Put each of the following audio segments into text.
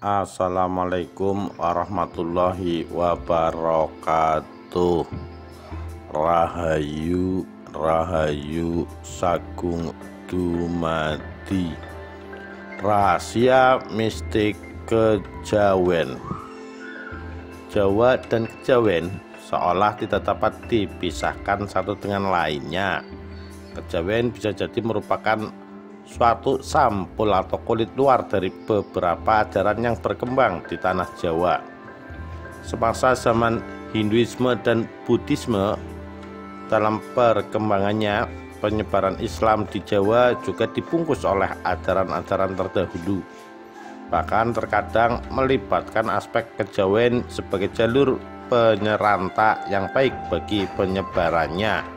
Assalamualaikum warahmatullahi wabarakatuh. Rahayu Rahayu Sagung Dumadi. Rahasia mistik kejawen. Jawa dan kejawen seolah tidak dapat dipisahkan satu dengan lainnya. Kejawen bisa jadi merupakan suatu sampul atau kulit luar dari beberapa ajaran yang berkembang di tanah Jawa. Semasa zaman Hinduisme dan Buddhisme, dalam perkembangannya penyebaran Islam di Jawa juga dibungkus oleh ajaran-ajaran terdahulu. Bahkan terkadang melibatkan aspek kejawen sebagai jalur penyeranta yang baik bagi penyebarannya.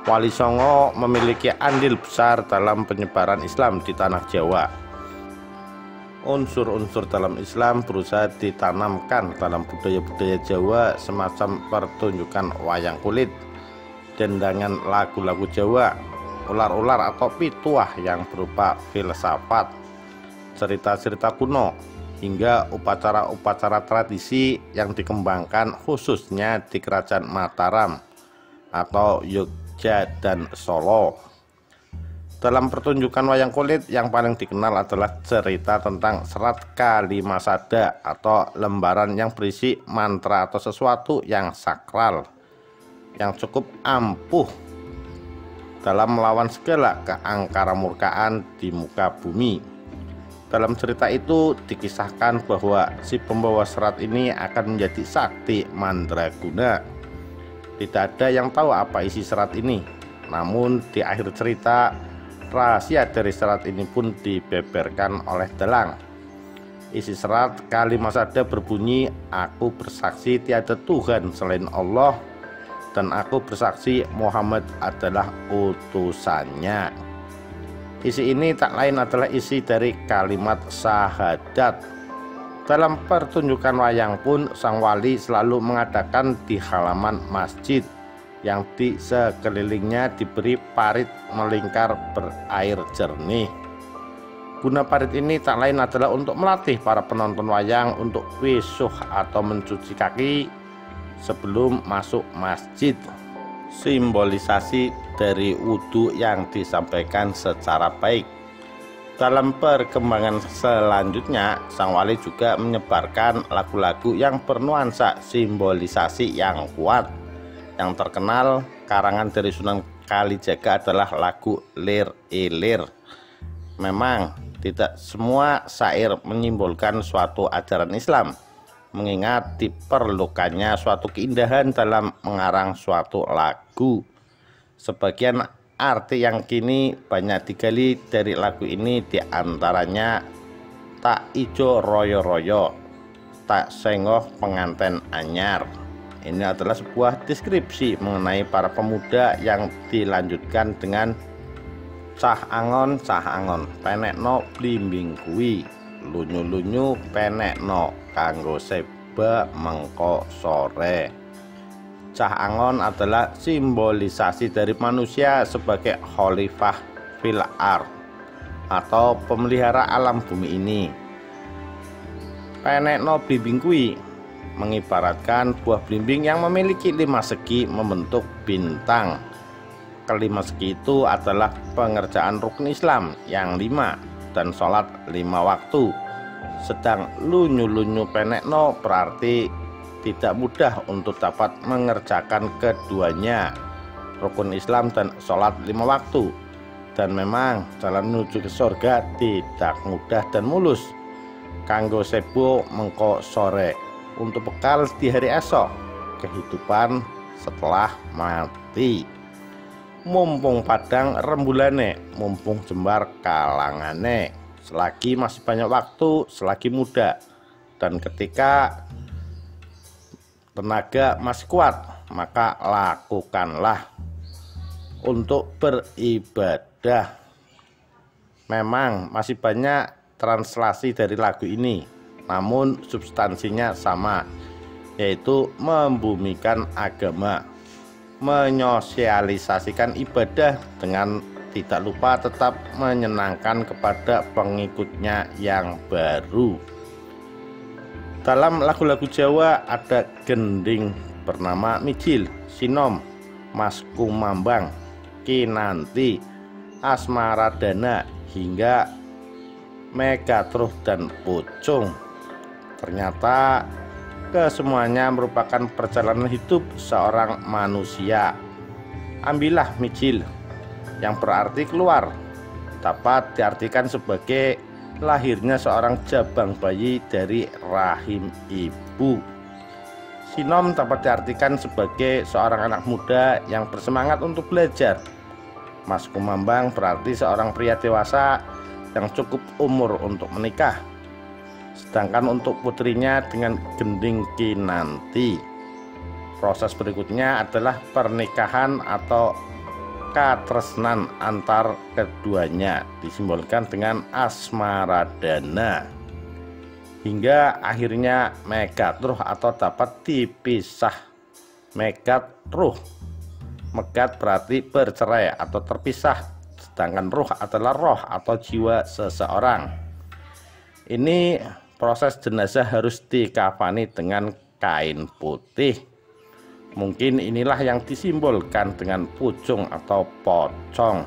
Wali Songo memiliki andil besar dalam penyebaran Islam di tanah Jawa. Unsur-unsur dalam Islam berusaha ditanamkan dalam budaya-budaya Jawa, semacam pertunjukan wayang kulit, dendangan lagu-lagu Jawa, ular-ular atau pituah yang berupa filsafat, cerita-cerita kuno, hingga upacara-upacara tradisi yang dikembangkan khususnya di Kerajaan Mataram atau Yogyakarta dan Solo. Dalam pertunjukan wayang kulit yang paling dikenal adalah cerita tentang serat Kalimasada atau lembaran yang berisi mantra atau sesuatu yang sakral yang cukup ampuh dalam melawan segala keangkaramurkaan di muka bumi. Dalam cerita itu dikisahkan bahwa si pembawa serat ini akan menjadi sakti mandraguna. Tidak ada yang tahu apa isi serat ini. Namun di akhir cerita, rahasia dari serat ini pun dibeberkan oleh dalang. Isi serat Kalimasada berbunyi, "Aku bersaksi tiada Tuhan selain Allah, dan aku bersaksi Muhammad adalah utusannya." Isi ini tak lain adalah isi dari kalimat syahadat. Dalam pertunjukan wayang pun sang wali selalu mengadakan di halaman masjid yang di sekelilingnya diberi parit melingkar berair jernih. Guna parit ini tak lain adalah untuk melatih para penonton wayang untuk wisuh atau mencuci kaki sebelum masuk masjid. Simbolisasi dari wudhu yang disampaikan secara baik. Dalam perkembangan selanjutnya, sang wali juga menyebarkan lagu-lagu yang bernuansa simbolisasi yang kuat. Yang terkenal karangan dari Sunan Kalijaga adalah lagu Lir Ilir. Memang tidak semua syair menyimbolkan suatu ajaran Islam, mengingat diperlukannya suatu keindahan dalam mengarang suatu lagu. Sebagian arti yang kini banyak digali dari lagu ini diantaranya tak ijo royo-royo, tak sengoh penganten anyar. Ini adalah sebuah deskripsi mengenai para pemuda yang dilanjutkan dengan cah angon penekno blimbing kuwi, lunyu-lunyu penekno kanggo seba mengko sore. Cah angon adalah simbolisasi dari manusia sebagai khalifah fil ard atau pemelihara alam bumi ini. Penekno blimbing kuwi mengibaratkan buah blimbing yang memiliki 5 segi membentuk bintang. Kelima segi itu adalah pengerjaan rukun Islam yang 5 dan sholat 5 waktu. Sedang lunyu-lunyu penekno berarti tidak mudah untuk dapat mengerjakan keduanya, rukun Islam dan sholat 5 waktu. Dan memang jalan menuju ke surga tidak mudah dan mulus. Kanggo sebo mengko sore, untuk bekal di hari esok, kehidupan setelah mati. Mumpung padang rembulane, mumpung jembar kalangane. Selagi masih banyak waktu, selagi muda, dan ketika tenaga masih kuat, maka lakukanlah untuk beribadah. Memang masih banyak translasi dari lagu ini, namun substansinya sama, yaitu membumikan agama, menyosialisasikan ibadah dengan tidak lupa tetap menyenangkan kepada pengikutnya yang baru. Dalam lagu-lagu Jawa ada gending bernama Mijil, Sinom, Mas Kumambang, Kinanti, Asmaradana, hingga Megatruh dan Pucung. Ternyata kesemuanya merupakan perjalanan hidup seorang manusia. Ambillah Mijil, yang berarti keluar, dapat diartikan sebagai lahirnya seorang jabang bayi dari rahim ibu. Sinom dapat diartikan sebagai seorang anak muda yang bersemangat untuk belajar. Mas Kumambang berarti seorang pria dewasa yang cukup umur untuk menikah. Sedangkan untuk putrinya dengan gending Kinanti, proses berikutnya adalah pernikahan atau katresnan antar keduanya, disimbolkan dengan Asmaradana, hingga akhirnya Megatruh atau dapat dipisah. Megatruh, megat berarti bercerai atau terpisah, sedangkan ruh adalah roh atau jiwa seseorang. Ini proses jenazah harus dikafani dengan kain putih. Mungkin inilah yang disimbolkan dengan pucung atau pocong.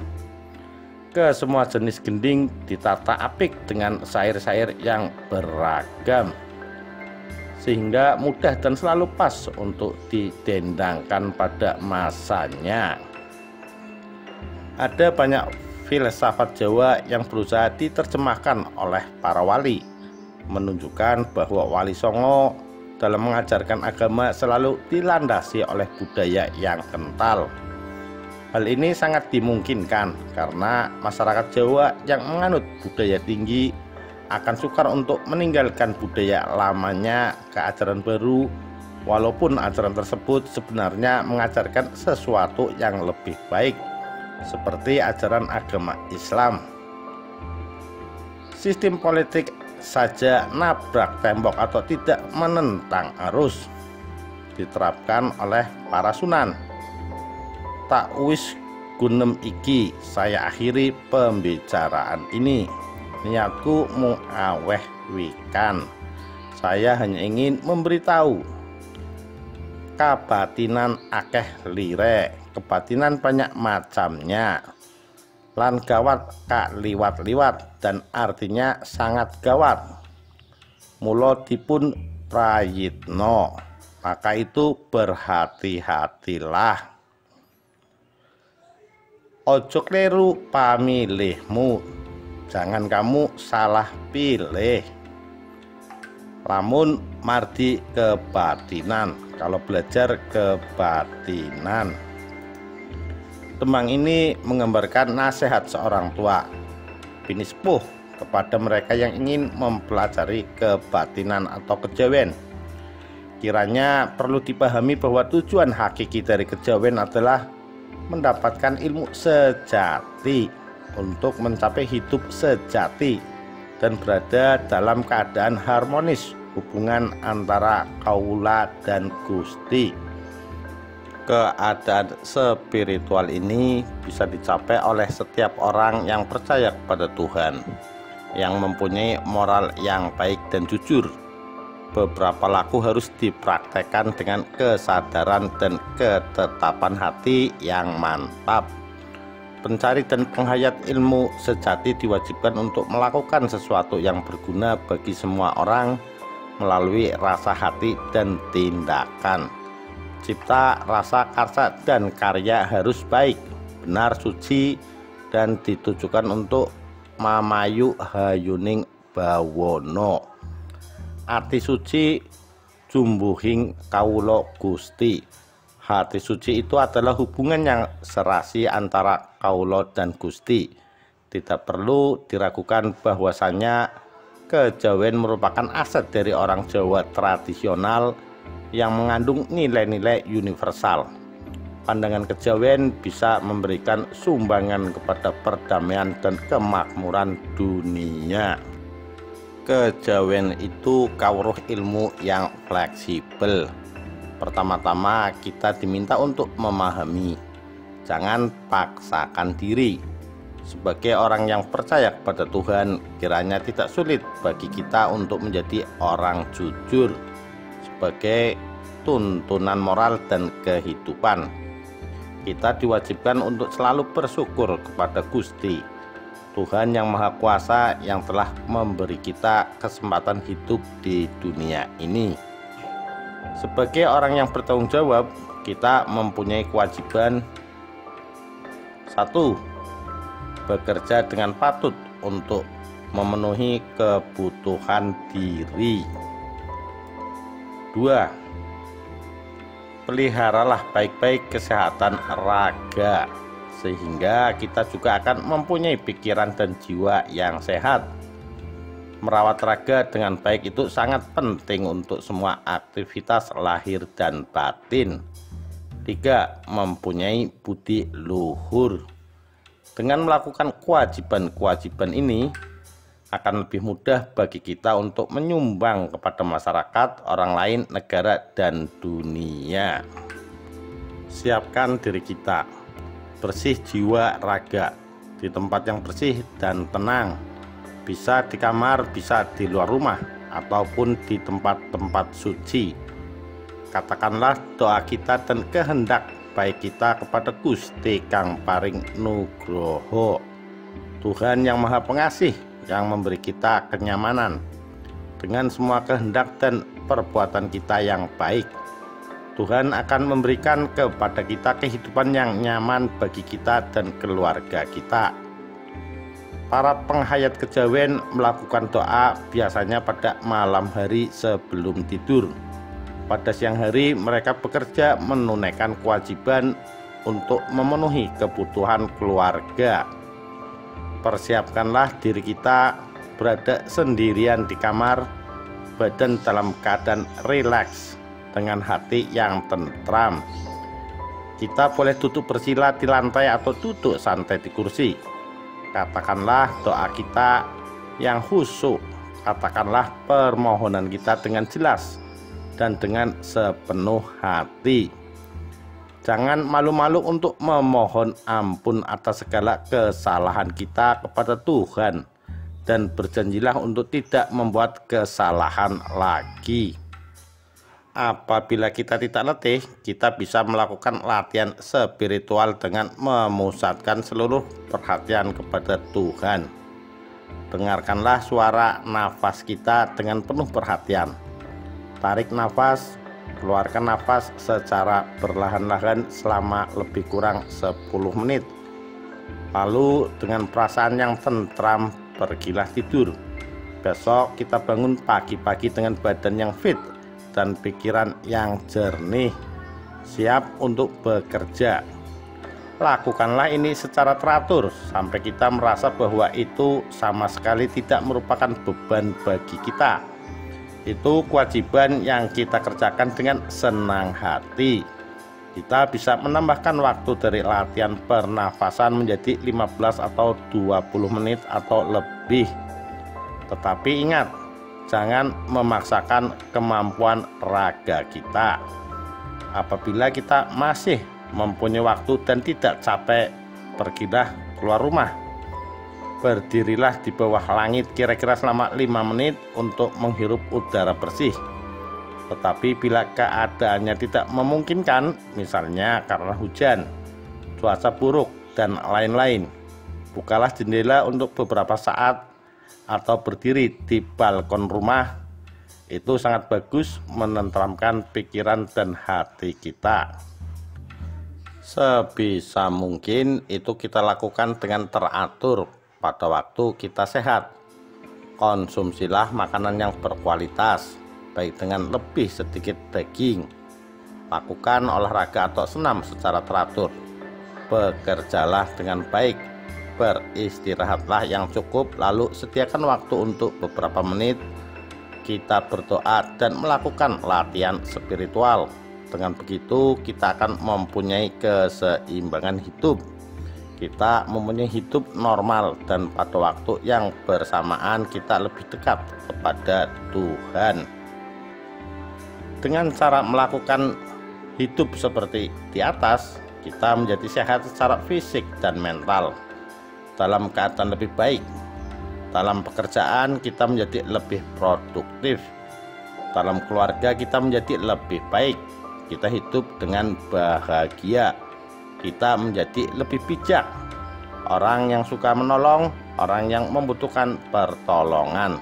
Kesemua jenis gending ditata apik dengan syair-syair yang beragam, sehingga mudah dan selalu pas untuk didendangkan pada masanya. Ada banyak filsafat Jawa yang berusaha diterjemahkan oleh para wali, menunjukkan bahwa Wali Songo dalam mengajarkan agama selalu dilandasi oleh budaya yang kental. Hal ini sangat dimungkinkan karena masyarakat Jawa yang menganut budaya tinggi akan sukar untuk meninggalkan budaya lamanya ke ajaran baru, walaupun ajaran tersebut sebenarnya mengajarkan sesuatu yang lebih baik, seperti ajaran agama Islam. Sistem politik saja nabrak tembok atau tidak menentang arus diterapkan oleh para sunan. Tak wis gunem iki, saya akhiri pembicaraan ini. Niatku mung aweh wikan. Saya hanya ingin memberitahu kabatinan akeh lire, kebatinan banyak macamnya. Lan gawat kak liwat-liwat, dan artinya sangat gawat. Mula dipun prayitno, maka itu berhati-hatilah. Ojo kleru pamilihmu, jangan kamu salah pilih. Lamun mardi kebatinan, kalau belajar kebatinan. Tembang ini menggambarkan nasihat seorang tua bini sepuh kepada mereka yang ingin mempelajari kebatinan atau kejawen. Kiranya perlu dipahami bahwa tujuan hakiki dari kejawen adalah mendapatkan ilmu sejati untuk mencapai hidup sejati dan berada dalam keadaan harmonis hubungan antara kaula dan Gusti. Keadaan spiritual ini bisa dicapai oleh setiap orang yang percaya kepada Tuhan, yang mempunyai moral yang baik dan jujur. Beberapa laku harus dipraktekkan dengan kesadaran dan ketetapan hati yang mantap. Pencari dan penghayat ilmu sejati diwajibkan untuk melakukan sesuatu yang berguna bagi semua orang melalui rasa hati dan tindakan. Cipta, rasa, karsa, dan karya harus baik, benar, suci, dan ditujukan untuk mamayu hayuning bawono. Arti suci jumbuhing kawula Gusti. Hati suci itu adalah hubungan yang serasi antara kawula dan Gusti. Tidak perlu diragukan bahwasanya kejawen merupakan aset dari orang Jawa tradisional yang mengandung nilai-nilai universal. Pandangan kejawen bisa memberikan sumbangan kepada perdamaian dan kemakmuran dunia. Kejawen itu kawruh ilmu yang fleksibel. Pertama-tama kita diminta untuk memahami, jangan paksakan diri. Sebagai orang yang percaya kepada Tuhan, kiranya tidak sulit bagi kita untuk menjadi orang jujur sebagai tuntunan moral dan kehidupan. Kita diwajibkan untuk selalu bersyukur kepada Gusti Tuhan yang Maha Kuasa yang telah memberi kita kesempatan hidup di dunia ini. Sebagai orang yang bertanggung jawab, kita mempunyai kewajiban: 1. Bekerja dengan patut untuk memenuhi kebutuhan diri. 2. Peliharalah baik-baik kesehatan raga, sehingga kita juga akan mempunyai pikiran dan jiwa yang sehat. Merawat raga dengan baik itu sangat penting untuk semua aktivitas lahir dan batin. 3. Mempunyai budi luhur. Dengan melakukan kewajiban-kewajiban ini, akan lebih mudah bagi kita untuk menyumbang kepada masyarakat, orang lain, negara, dan dunia. Siapkan diri kita bersih jiwa raga di tempat yang bersih dan tenang, bisa di kamar, bisa di luar rumah, ataupun di tempat-tempat suci. Katakanlah doa kita dan kehendak baik kita kepada Gusti Kang Paring Nugroho, Tuhan yang Maha Pengasih, yang memberi kita kenyamanan dengan semua kehendak dan perbuatan kita yang baik. Tuhan akan memberikan kepada kita kehidupan yang nyaman bagi kita dan keluarga kita. Para penghayat kejawen melakukan doa biasanya pada malam hari sebelum tidur. Pada siang hari mereka bekerja menunaikan kewajiban untuk memenuhi kebutuhan keluarga. Persiapkanlah diri kita berada sendirian di kamar, badan dalam keadaan rileks, dengan hati yang tentram. Kita boleh duduk bersila di lantai atau duduk santai di kursi. Katakanlah doa kita yang khusyuk. Katakanlah permohonan kita dengan jelas dan dengan sepenuh hati. Jangan malu-malu untuk memohon ampun atas segala kesalahan kita kepada Tuhan, dan berjanjilah untuk tidak membuat kesalahan lagi. Apabila kita tidak letih, kita bisa melakukan latihan spiritual dengan memusatkan seluruh perhatian kepada Tuhan. Dengarkanlah suara nafas kita dengan penuh perhatian. Tarik nafas, keluarkan nafas secara perlahan-lahan selama lebih kurang 10 menit. Lalu dengan perasaan yang tentram, pergilah tidur. Besok kita bangun pagi-pagi dengan badan yang fit dan pikiran yang jernih, siap untuk bekerja. Lakukanlah ini secara teratur sampai kita merasa bahwa itu sama sekali tidak merupakan beban bagi kita. Itu kewajiban yang kita kerjakan dengan senang hati. Kita bisa menambahkan waktu dari latihan pernafasan menjadi 15 atau 20 menit atau lebih. Tetapi ingat, jangan memaksakan kemampuan raga kita. Apabila kita masih mempunyai waktu dan tidak capek, pergilah keluar rumah. Berdirilah di bawah langit kira-kira selama 5 menit untuk menghirup udara bersih. Tetapi bila keadaannya tidak memungkinkan, misalnya karena hujan, cuaca buruk, dan lain-lain, bukalah jendela untuk beberapa saat atau berdiri di balkon rumah. Itu sangat bagus menenteramkan pikiran dan hati kita. Sebisa mungkin itu kita lakukan dengan teratur pada waktu kita sehat. Konsumsilah makanan yang berkualitas, baik dengan lebih sedikit daging. Lakukan olahraga atau senam secara teratur. Bekerjalah dengan baik. Beristirahatlah yang cukup, lalu sediakan waktu untuk beberapa menit kita berdoa dan melakukan latihan spiritual. Dengan begitu kita akan mempunyai keseimbangan hidup. Kita mempunyai hidup normal, dan pada waktu yang bersamaan kita lebih dekat kepada Tuhan. Dengan cara melakukan hidup seperti di atas, kita menjadi sehat secara fisik dan mental. dalam keadaan lebih baik. Dalam pekerjaan kita menjadi lebih produktif. Dalam keluarga kita menjadi lebih baik. Kita hidup dengan bahagia. Kita menjadi lebih bijak. Orang yang suka menolong, orang yang membutuhkan pertolongan.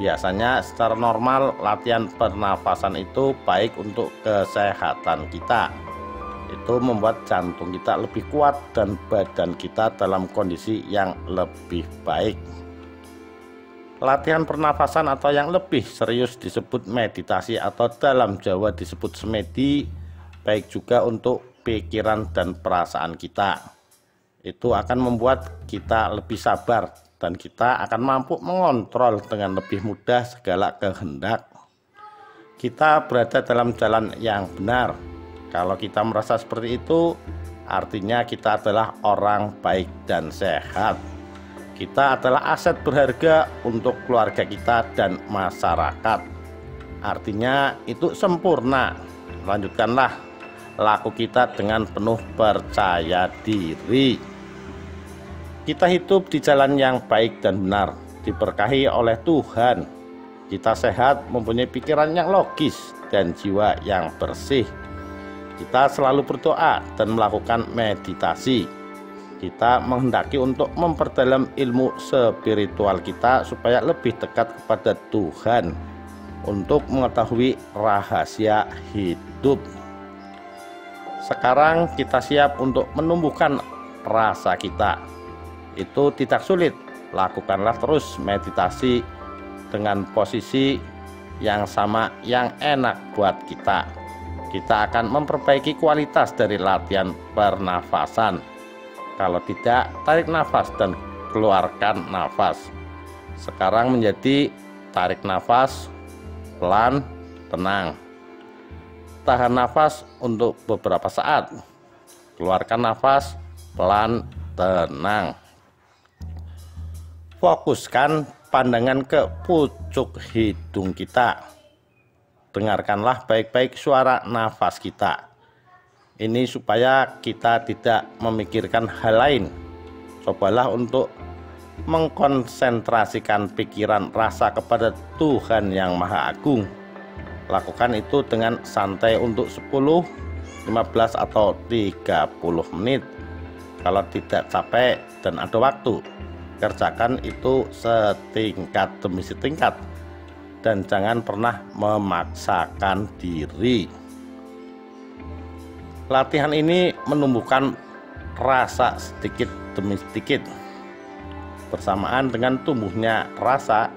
Biasanya secara normal latihan pernafasan itu baik untuk kesehatan kita. Itu membuat jantung kita lebih kuat dan badan kita dalam kondisi yang lebih baik. Latihan pernafasan atau yang lebih serius disebut meditasi atau dalam Jawa disebut semedi, baik juga untuk pikiran dan perasaan kita. Itu akan membuat kita lebih sabar dan kita akan mampu mengontrol dengan lebih mudah segala kehendak. Kita berada dalam jalan yang benar. Kalau kita merasa seperti itu, artinya kita adalah orang baik dan sehat. Kita adalah aset berharga untuk keluarga kita dan masyarakat. Artinya itu sempurna. Lanjutkanlah laku kita dengan penuh percaya diri. Kita hidup di jalan yang baik dan benar, diberkahi oleh Tuhan. Kita sehat, mempunyai pikiran yang logis dan jiwa yang bersih. Kita selalu berdoa dan melakukan meditasi. Kita menghendaki untuk memperdalam ilmu spiritual kita supaya lebih dekat kepada Tuhan untuk mengetahui rahasia hidup. Sekarang kita siap untuk menumbuhkan rasa kita. Itu tidak sulit. Lakukanlah terus meditasi dengan posisi yang sama yang enak buat kita. Kita akan memperbaiki kualitas dari latihan pernafasan. Kalau tidak, tarik nafas dan keluarkan nafas. Sekarang menjadi tarik nafas, pelan, tenang. Tahan nafas untuk beberapa saat. Keluarkan nafas, pelan, tenang. Fokuskan pandangan ke pucuk hidung kita. Dengarkanlah baik-baik suara nafas kita. Ini supaya kita tidak memikirkan hal lain. Cobalah untuk mengkonsentrasikan pikiran rasa kepada Tuhan yang Maha Agung. Lakukan itu dengan santai untuk 10, 15 atau 30 menit. Kalau tidak capek dan ada waktu, kerjakan itu setingkat demi setingkat dan jangan pernah memaksakan diri. Latihan ini menumbuhkan rasa sedikit demi sedikit. Bersamaan dengan tumbuhnya rasa,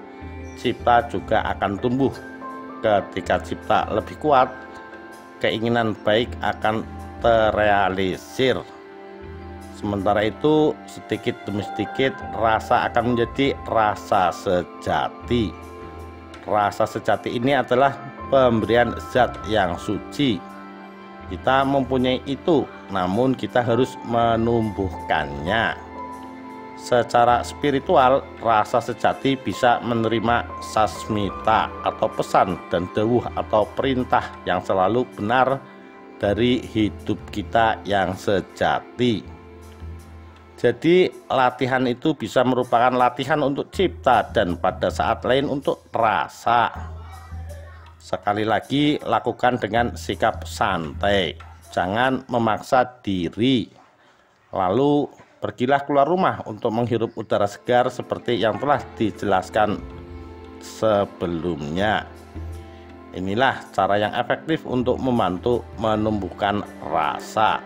cipta juga akan tumbuh. Ketika cipta lebih kuat, keinginan baik akan terrealisir. Sementara itu, sedikit demi sedikit rasa akan menjadi rasa sejati. Rasa sejati ini adalah pemberian zat yang suci. Kita mempunyai itu, namun kita harus menumbuhkannya. Secara spiritual, rasa sejati bisa menerima sasmita atau pesan dan dawuh atau perintah yang selalu benar dari hidup kita yang sejati. Jadi latihan itu bisa merupakan latihan untuk cipta dan pada saat lain untuk rasa. Sekali lagi, lakukan dengan sikap santai, jangan memaksa diri. Lalu pergilah keluar rumah untuk menghirup udara segar seperti yang telah dijelaskan sebelumnya. Inilah cara yang efektif untuk membantu menumbuhkan rasa.